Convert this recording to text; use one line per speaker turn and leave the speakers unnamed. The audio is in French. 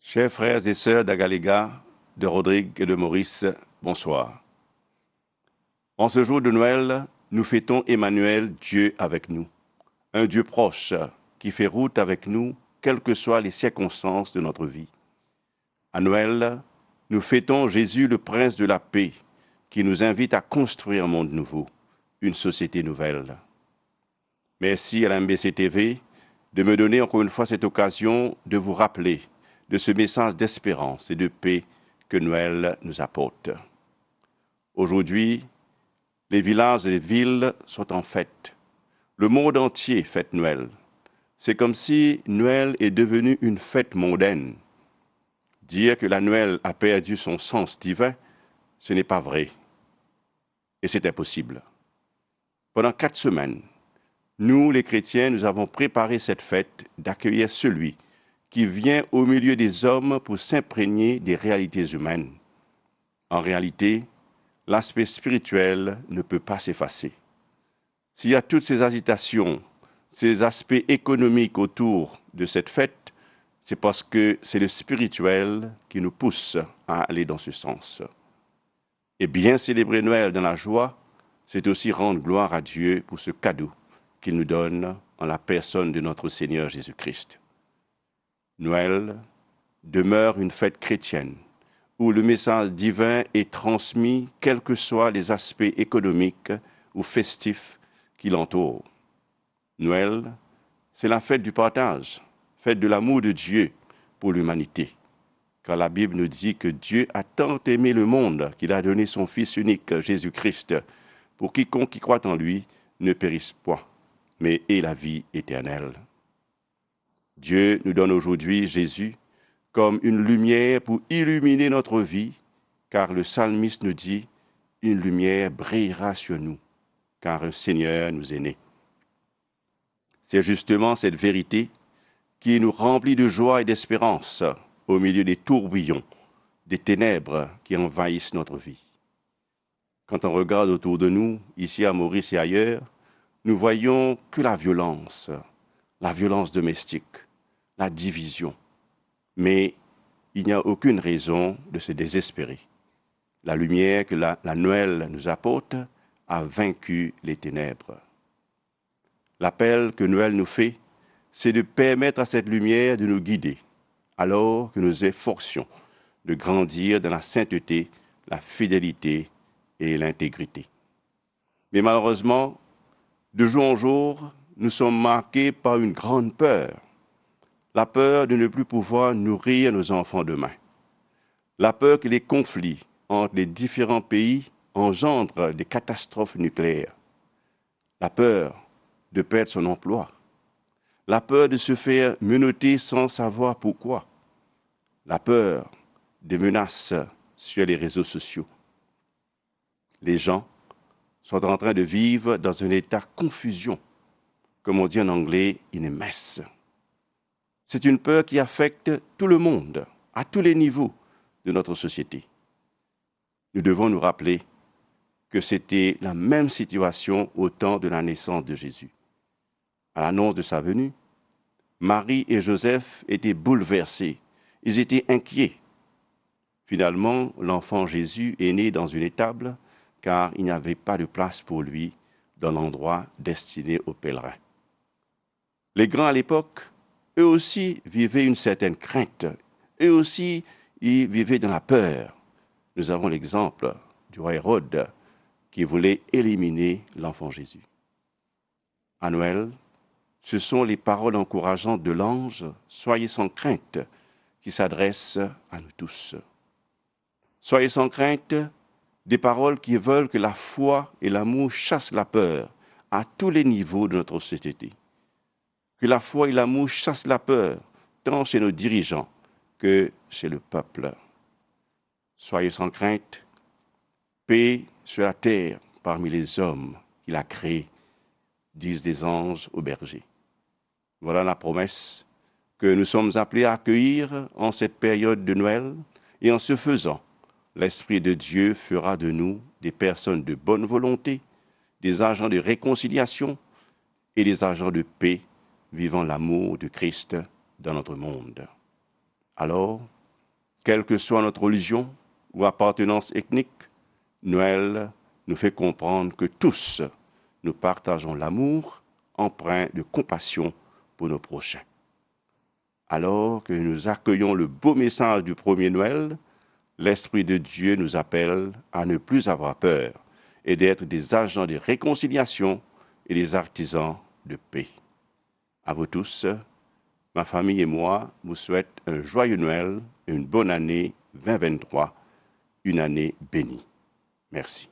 Chers frères et sœurs d'Agaléga, de Rodrigue et de Maurice, bonsoir. En ce jour de Noël, nous fêtons Emmanuel, Dieu avec nous, un Dieu proche qui fait route avec nous, quelles que soient les circonstances de notre vie. À Noël, nous fêtons Jésus, le Prince de la paix, qui nous invite à construire un monde nouveau, une société nouvelle. Merci à la MBC TV de me donner encore une fois cette occasion de vous rappeler de ce message d'espérance et de paix que Noël nous apporte. Aujourd'hui, les villages et les villes sont en fête. Le monde entier fête Noël. C'est comme si Noël est devenu une fête mondaine. Dire que la Noël a perdu son sens divin, ce n'est pas vrai. Et c'est impossible. Pendant 4 semaines, nous, les chrétiens, nous avons préparé cette fête d'accueillir celui qui vient au milieu des hommes pour s'imprégner des réalités humaines. En réalité, l'aspect spirituel ne peut pas s'effacer. S'il y a toutes ces agitations, ces aspects économiques autour de cette fête, c'est parce que c'est le spirituel qui nous pousse à aller dans ce sens. Et bien célébrer Noël dans la joie, c'est aussi rendre gloire à Dieu pour ce cadeau qu'il nous donne en la personne de notre Seigneur Jésus-Christ. Noël demeure une fête chrétienne où le message divin est transmis quels que soient les aspects économiques ou festifs qui l'entourent. Noël, c'est la fête du partage, fête de l'amour de Dieu pour l'humanité. Car la Bible nous dit que Dieu a tant aimé le monde qu'il a donné son Fils unique, Jésus-Christ, pour quiconque qui croit en lui ne périsse point, mais ait la vie éternelle. Dieu nous donne aujourd'hui Jésus comme une lumière pour illuminer notre vie, car le psalmiste nous dit « Une lumière brillera sur nous, car un Seigneur nous est né ». C'est justement cette vérité qui nous remplit de joie et d'espérance au milieu des tourbillons, des ténèbres qui envahissent notre vie. Quand on regarde autour de nous, ici à Maurice et ailleurs, nous voyons que la violence domestique, la division. Mais il n'y a aucune raison de se désespérer. La lumière que la Noël nous apporte a vaincu les ténèbres. L'appel que Noël nous fait, c'est de permettre à cette lumière de nous guider, alors que nous efforcions de grandir dans la sainteté, la fidélité et l'intégrité. Mais malheureusement, de jour en jour, nous sommes marqués par une grande peur. La peur de ne plus pouvoir nourrir nos enfants demain. La peur que les conflits entre les différents pays engendrent des catastrophes nucléaires. La peur de perdre son emploi. La peur de se faire menotter sans savoir pourquoi. La peur des menaces sur les réseaux sociaux. Les gens sont en train de vivre dans un état de confusion, comme on dit en anglais, in a mess. C'est une peur qui affecte tout le monde, à tous les niveaux de notre société. Nous devons nous rappeler que c'était la même situation au temps de la naissance de Jésus. À l'annonce de sa venue, Marie et Joseph étaient bouleversés, ils étaient inquiets. Finalement, l'enfant Jésus est né dans une étable car il n'y avait pas de place pour lui dans l'endroit destiné aux pèlerins. Les grands à l'époque, eux aussi vivaient une certaine crainte. Eux aussi, ils vivaient dans la peur. Nous avons l'exemple du roi Hérode qui voulait éliminer l'enfant Jésus. À Noël, ce sont les paroles encourageantes de l'ange « Soyez sans crainte » qui s'adressent à nous tous. Soyez sans crainte, des paroles qui veulent que la foi et l'amour chassent la peur à tous les niveaux de notre société. Que la foi et l'amour chassent la peur, tant chez nos dirigeants que chez le peuple. Soyez sans crainte, paix sur la terre parmi les hommes qu'il a créés, disent les anges aux bergers. Voilà la promesse que nous sommes appelés à accueillir en cette période de Noël, et en ce faisant, l'Esprit de Dieu fera de nous des personnes de bonne volonté, des agents de réconciliation et des agents de paix, vivant l'amour de Christ dans notre monde. Alors, Quelle que soit notre religion ou appartenance ethnique, Noël nous fait comprendre que tous, nous partageons l'amour empreint de compassion pour nos prochains. Alors que nous accueillons le beau message du premier Noël, l'Esprit de Dieu nous appelle à ne plus avoir peur et d'être des agents de réconciliation et des artisans de paix. À vous tous, ma famille et moi vous souhaitons un joyeux Noël et une bonne année 2023, une année bénie. Merci.